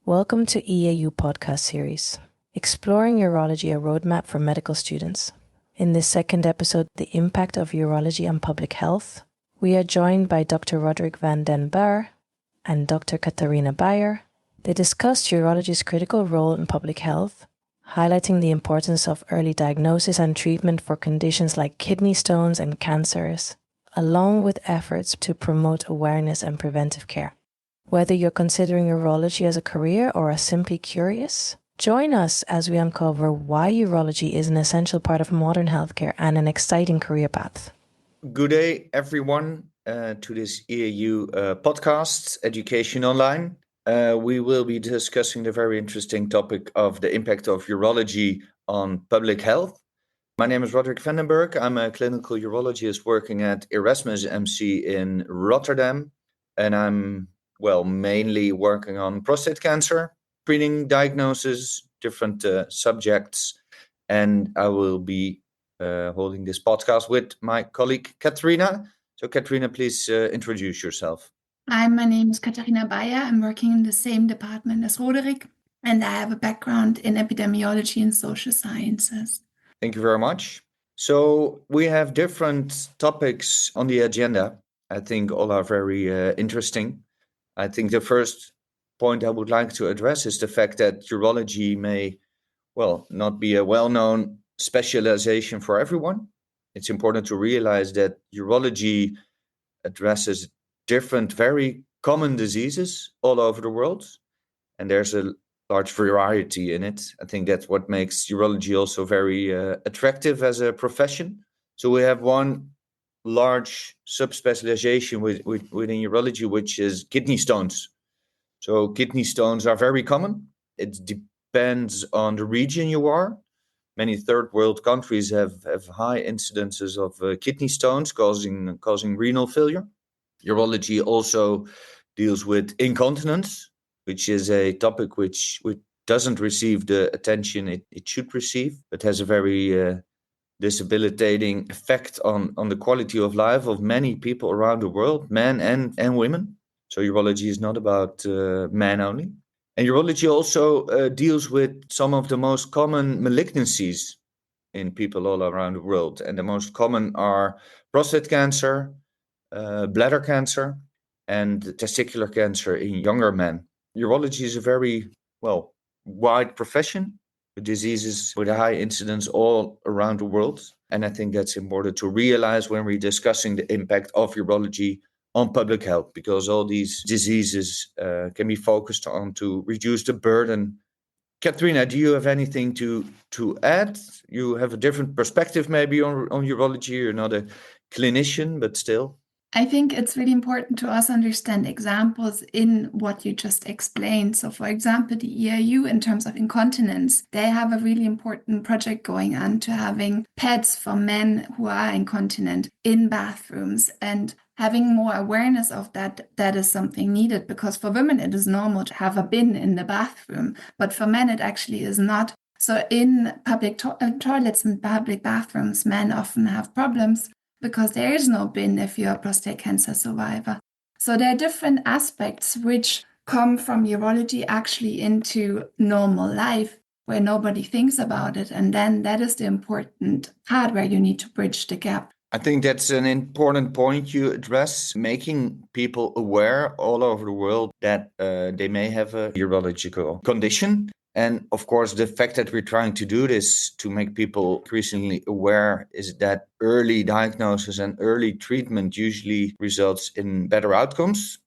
Welcome to EAU podcast series, Exploring Urology, a Roadmap for Medical Students. In this second episode, The Impact of Urology on Public Health, we are joined by Dr. Roderick Van Den Bergh and Dr. Katharina Beyer. They discussed urology's critical role in public health, highlighting the importance of early diagnosis and treatment for conditions like kidney stones and cancers, along with efforts to promote awareness and preventive care. Whether you're considering urology as a career or are simply curious, join us as we uncover why urology is an essential part of modern healthcare and an exciting career path. Good day, everyone, to this EAU podcast, Education Online. We will be discussing the very interesting topic of the impact of urology on public health. My name is Roderick Van Den Bergh. I'm a clinical urologist working at Erasmus MC in Rotterdam, and I'm mainly working on prostate cancer, screening, diagnosis, different subjects. And I will be holding this podcast with my colleague, Katharina. So Katharina, please introduce yourself. Hi, my name is Katharina Beyer. I'm working in the same department as Roderick, and I have a background in epidemiology and social sciences. Thank you very much. So we have different topics on the agenda. I think all are very interesting. I think the first point I would like to address is the fact that urology may, not be a well-known specialization for everyone. It's important to realize that urology addresses different, very common diseases all over the world, and there's a large variety in it. I think that's what makes urology also very attractive as a profession. So we have one large subspecialization within urology, which is kidney stones. So kidney stones are very common. It depends on the region you are. Many third world countries have high incidences of kidney stones causing renal failure. Urology also deals with incontinence, which is a topic which doesn't receive the attention it should receive, but has a very debilitating effect on the quality of life of many people around the world, men and women. So urology is not about men only. And urology also deals with some of the most common malignancies in people all around the world. And the most common are prostate cancer, bladder cancer, and testicular cancer in younger men. Urology is a very, wide profession, with diseases with a high incidence all around the world. And I think that's important to realize when we're discussing the impact of urology on public health, because all these diseases can be focused on to reduce the burden. Katharina, do you have anything to add? You have a different perspective maybe on urology. You're not a clinician, but still. I think it's really important to also understand examples in what you just explained. So, for example, the EAU, in terms of incontinence, they have a really important project going on to having pads for men who are incontinent in bathrooms, and having more awareness of that is something needed, because for women it is normal to have a bin in the bathroom, but for men it actually is not. So in public toilets and public bathrooms, men often have problems because there is no bin if you're a prostate cancer survivor. So there are different aspects which come from urology actually into normal life where nobody thinks about it. And then that is the important part where you need to bridge the gap. I think that's an important point you address, making people aware all over the world that they may have a urological condition. And of course, the fact that we're trying to do this to make people increasingly aware is that early diagnosis and early treatment usually results in better outcomes.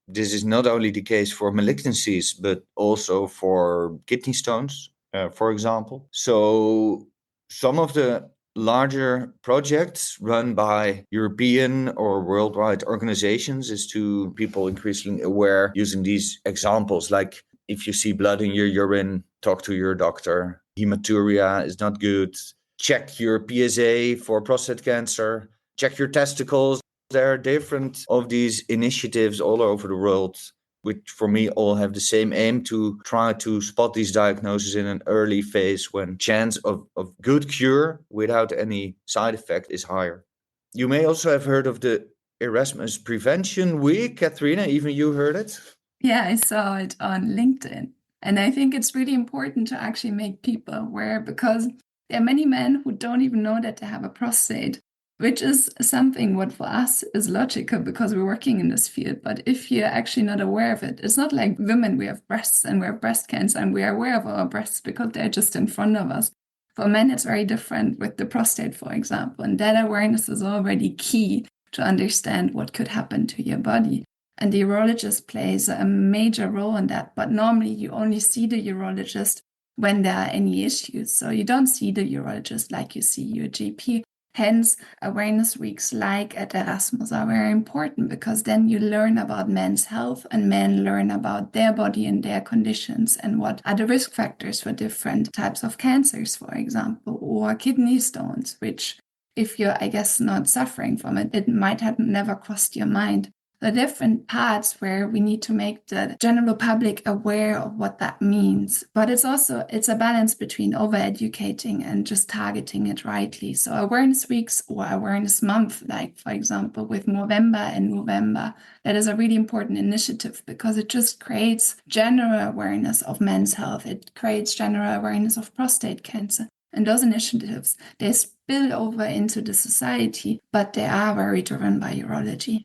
This is not only the case for malignancies, but also for kidney stones, for example. So some of the larger projects run by European or worldwide organizations is to people increasingly aware using these examples, like if you see blood in your urine, talk to your doctor. Hematuria is not good. Check your PSA for prostate cancer. Check your testicles. There are different of these initiatives all over the world, which for me all have the same aim to try to spot these diagnoses in an early phase when chance of good cure without any side effect is higher. You may also have heard of the Erasmus Prevention Week. Katharina, even you heard it? Yeah, I saw it on LinkedIn. And I think it's really important to actually make people aware, because there are many men who don't even know that they have a prostate, which is something what for us is logical because we're working in this field. But if you're actually not aware of it, it's not like women, we have breasts and we have breast cancer and we are aware of our breasts because they're just in front of us. For men, it's very different with the prostate, for example. And that awareness is already key to understand what could happen to your body. And the urologist plays a major role in that. But normally you only see the urologist when there are any issues. So you don't see the urologist like you see your GP. Hence, awareness weeks like at Erasmus are very important, because then you learn about men's health and men learn about their body and their conditions and what are the risk factors for different types of cancers, for example, or kidney stones, which if you're, I guess, not suffering from it, it might have never crossed your mind. The different parts where we need to make the general public aware of what that means. But it's a balance between over-educating and just targeting it rightly. So awareness weeks or awareness month, like for example, with Movember and November, that is a really important initiative because it just creates general awareness of men's health. It creates general awareness of prostate cancer. And those initiatives, they spill over into the society, but they are very driven by urology.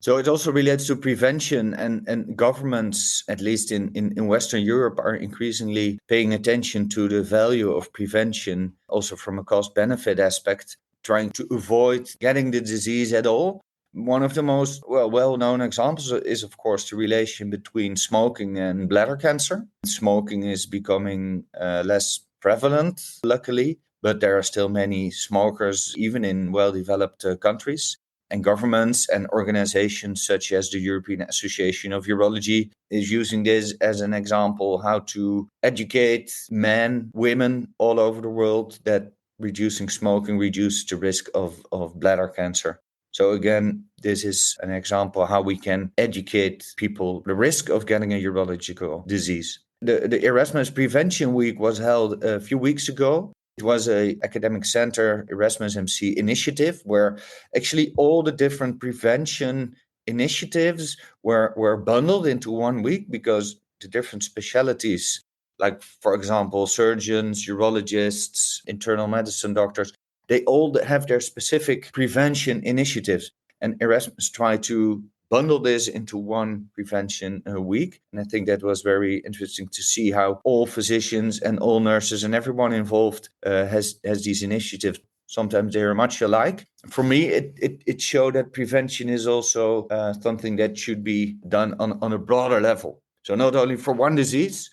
So it also relates to prevention, and governments, at least in Western Europe, are increasingly paying attention to the value of prevention, also from a cost-benefit aspect, trying to avoid getting the disease at all. One of the most well-known examples is, of course, the relation between smoking and bladder cancer. Smoking is becoming less prevalent, luckily, but there are still many smokers, even in well-developed countries. And governments and organizations such as the European Association of Urology is using this as an example how to educate men, women all over the world that reducing smoking reduces the risk of bladder cancer. So again, this is an example how we can educate people the risk of getting a urological disease. The Erasmus Prevention Week was held a few weeks ago. It was an academic center Erasmus MC initiative where actually all the different prevention initiatives were bundled into 1 week, because the different specialties, like, for example, surgeons, urologists, internal medicine doctors, they all have their specific prevention initiatives. And Erasmus tried to bundle this into one prevention week. And I think that was very interesting to see how all physicians and all nurses and everyone involved has these initiatives. Sometimes they are much alike. For me, it showed that prevention is also something that should be done on a broader level. So not only for one disease,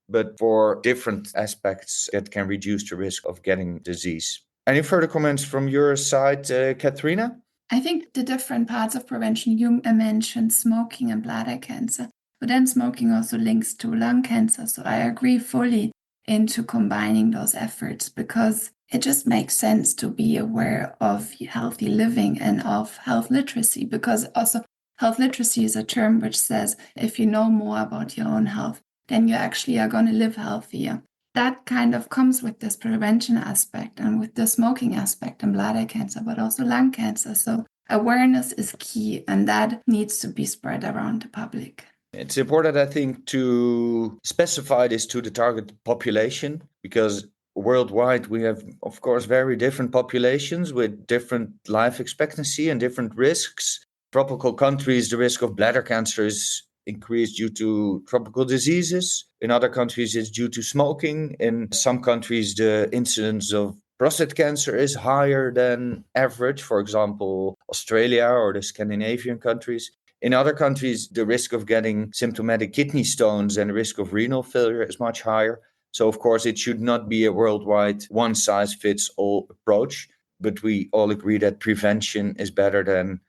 but for different aspects that can reduce the risk of getting disease. Any further comments from your side, Katharina? I think the different parts of prevention, you mentioned smoking and bladder cancer, but then smoking also links to lung cancer. So I agree fully into combining those efforts, because it just makes sense to be aware of healthy living and of health literacy, because also health literacy is a term which says if you know more about your own health, then you actually are going to live healthier. That kind of comes with this prevention aspect and with the smoking aspect and bladder cancer, but also lung cancer. So awareness is key, and that needs to be spread around the public. It's important, I think, to specify this to the target population, because worldwide we have, of course, very different populations with different life expectancy and different risks. Tropical countries, the risk of bladder cancer is increased due to tropical diseases. In other countries, it's due to smoking. In some countries, the incidence of prostate cancer is higher than average, for example, Australia or the Scandinavian countries. In other countries, the risk of getting symptomatic kidney stones and the risk of renal failure is much higher. So, of course, it should not be a worldwide one-size-fits-all approach, but we all agree that prevention is better than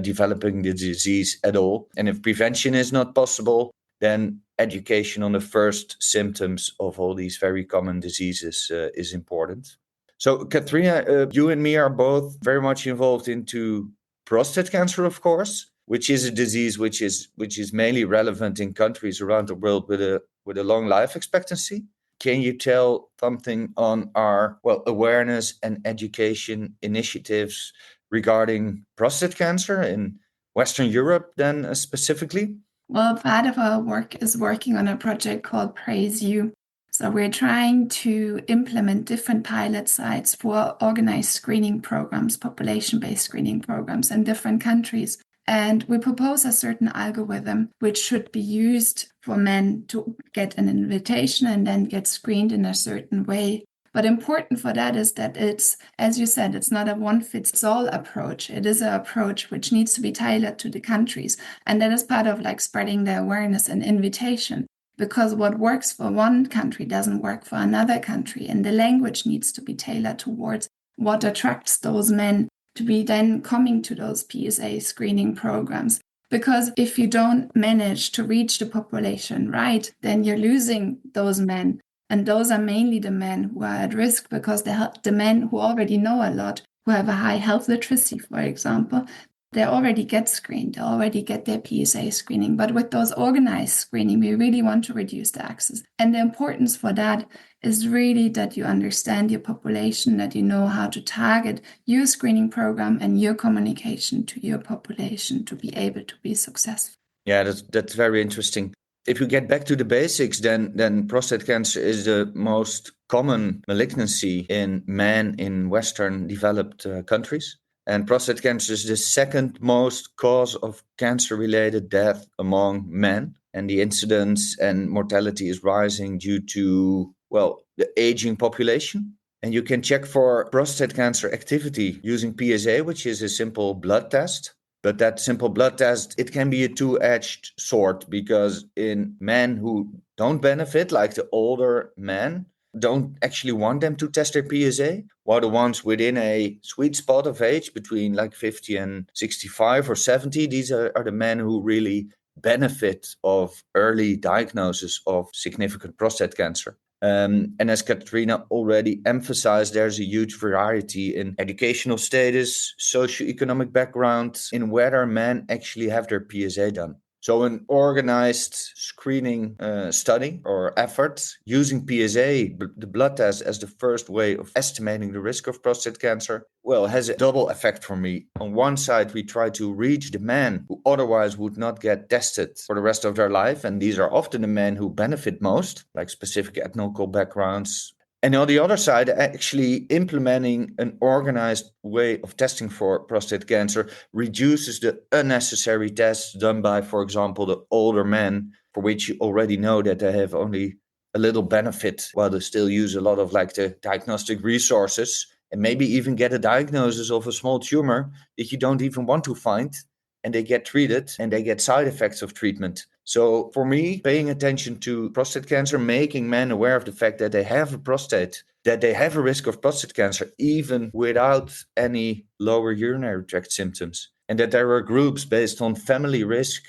developing the disease at all. And if prevention is not possible, then education on the first symptoms of all these very common diseases is important. So, Katharina, you and me are both very much involved into prostate cancer, of course, which is a disease which is mainly relevant in countries around the world with a long life expectancy. Can you tell something on our awareness and education initiatives regarding prostate cancer in Western Europe then specifically? Well, part of our work is working on a project called Praise You. So we're trying to implement different pilot sites for organized screening programs, population-based screening programs in different countries. And we propose a certain algorithm which should be used for men to get an invitation and then get screened in a certain way. But important for that is that it's, as you said, it's not a one-fits-all approach. It is an approach which needs to be tailored to the countries. And that is part of like spreading the awareness and invitation. Because what works for one country doesn't work for another country. And the language needs to be tailored towards what attracts those men to be then coming to those PSA screening programs. Because if you don't manage to reach the population right, then you're losing those men. And those are mainly the men who are at risk, because the men who already know a lot, who have a high health literacy, for example, they already get screened, they already get their PSA screening. But with those organized screening, we really want to reduce the access. And the importance for that is really that you understand your population, that you know how to target your screening program and your communication to your population to be able to be successful. Yeah, that's very interesting. If you get back to the basics, then prostate cancer is the most common malignancy in men in Western developed countries. And prostate cancer is the second most cause of cancer-related death among men. And the incidence and mortality is rising due to, well, the aging population. And you can check for prostate cancer activity using PSA, which is a simple blood test. But that simple blood test, it can be a two-edged sword, because in men who don't benefit, like the older men, don't actually want them to test their PSA, while the ones within a sweet spot of age between like 50 and 65 or 70, these are the men who really benefit of early diagnosis of significant prostate cancer. And as Katharina already emphasized, there's a huge variety in educational status, socioeconomic background, in whether men actually have their PSA done. So an organized screening study or effort using PSA, the blood test, as the first way of estimating the risk of prostate cancer, well, has a double effect for me. On one side, we try to reach the men who otherwise would not get tested for the rest of their life. And these are often the men who benefit most, like specific ethnical backgrounds. And on the other side, actually implementing an organized way of testing for prostate cancer reduces the unnecessary tests done by, for example, the older men, for which you already know that they have only a little benefit, while they still use a lot of like the diagnostic resources, and maybe even get a diagnosis of a small tumor that you don't even want to find, and they get treated and they get side effects of treatment. So for me, paying attention to prostate cancer, making men aware of the fact that they have a prostate, that they have a risk of prostate cancer, even without any lower urinary tract symptoms, and that there are groups based on family risk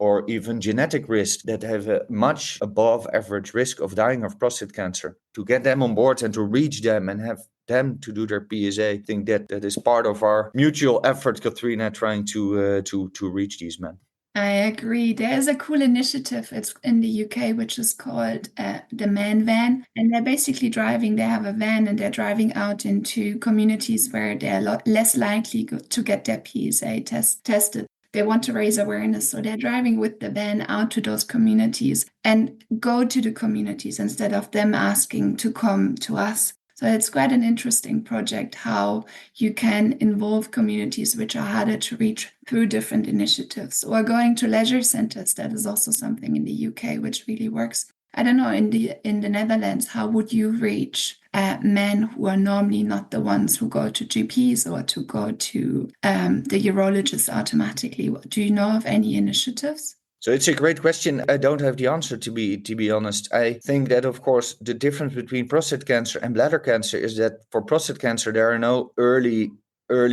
or even genetic risk that have a much above average risk of dying of prostate cancer. To get them on board and to reach them and have them to do their PSA, I think that is part of our mutual effort, Katharina, trying to reach these men. I agree. There is a cool initiative. It's in the UK, which is called the Man Van. And they're basically driving, they have a van and they're driving out into communities where they're a lot less likely to get their PSA tested. They want to raise awareness. So they're driving with the van out to those communities and go to the communities instead of them asking to come to us. So it's quite an interesting project how you can involve communities which are harder to reach through different initiatives, or going to leisure centers. That is also something in the UK which really works. I don't know, in the Netherlands, how would you reach men who are normally not the ones who go to GPs or to go to the urologist automatically? Do you know of any initiatives? So it's a great question. I don't have the answer, to be honest. I think that, of course, the difference between prostate cancer and bladder cancer is that for prostate cancer, there are no early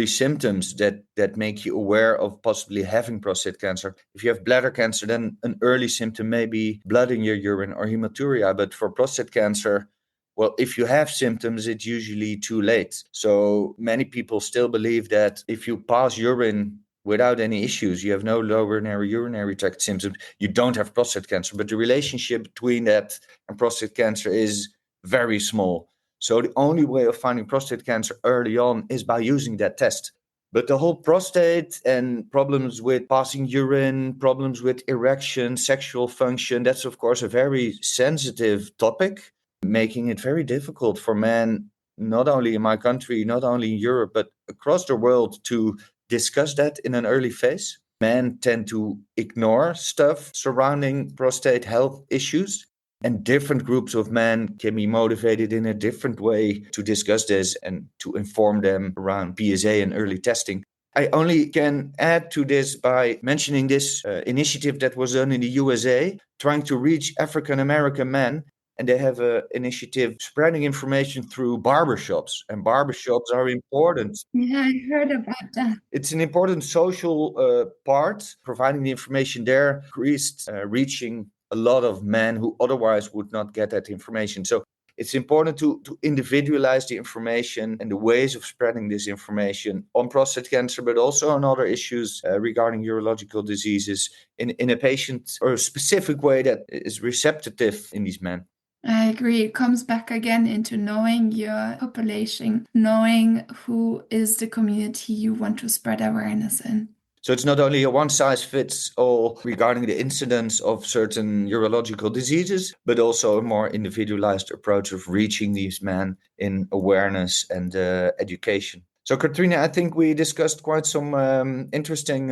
symptoms that make you aware of possibly having prostate cancer. If you have bladder cancer, then an early symptom may be blood in your urine or hematuria. But for prostate cancer, well, if you have symptoms, it's usually too late. So many people still believe that if you pass urine without any issues, you have no lower urinary tract symptoms, you don't have prostate cancer. But the relationship between that and prostate cancer is very small. So the only way of finding prostate cancer early on is by using that test. But the whole prostate and problems with passing urine, problems with erection, sexual function, that's of course a very sensitive topic, making it very difficult for men, not only in my country, not only in Europe, but across the world to discuss that in an early phase. Men tend to ignore stuff surrounding prostate health issues. And different groups of men can be motivated in a different way to discuss this and to inform them around PSA and early testing. I only can add to this by mentioning this initiative that was done in the USA, trying to reach African American men. And they have an initiative spreading information through barbershops. And barbershops are important. Yeah, I heard about that. It's an important social part, providing the information there, increased reaching a lot of men who otherwise would not get that information. So it's important to individualize the information and the ways of spreading this information on prostate cancer, but also on other issues regarding urological diseases in a patient or a specific way that is receptive in these men. I agree. It comes back again into knowing your population, knowing who is the community you want to spread awareness in. So it's not only a one-size-fits-all regarding the incidence of certain urological diseases, but also a more individualized approach of reaching these men in awareness and education. So Katharina, I think we discussed quite some interesting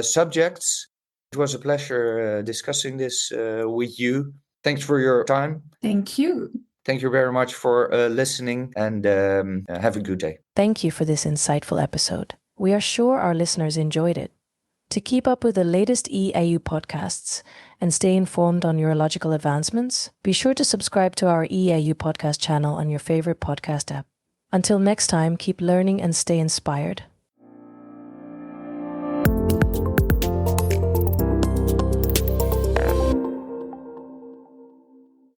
subjects. It was a pleasure discussing this with you. Thanks for your time. Thank you. Thank you very much for listening, and have a good day. Thank you for this insightful episode. We are sure our listeners enjoyed it. To keep up with the latest EAU podcasts and stay informed on urological advancements, be sure to subscribe to our EAU podcast channel on your favorite podcast app. Until next time, keep learning and stay inspired.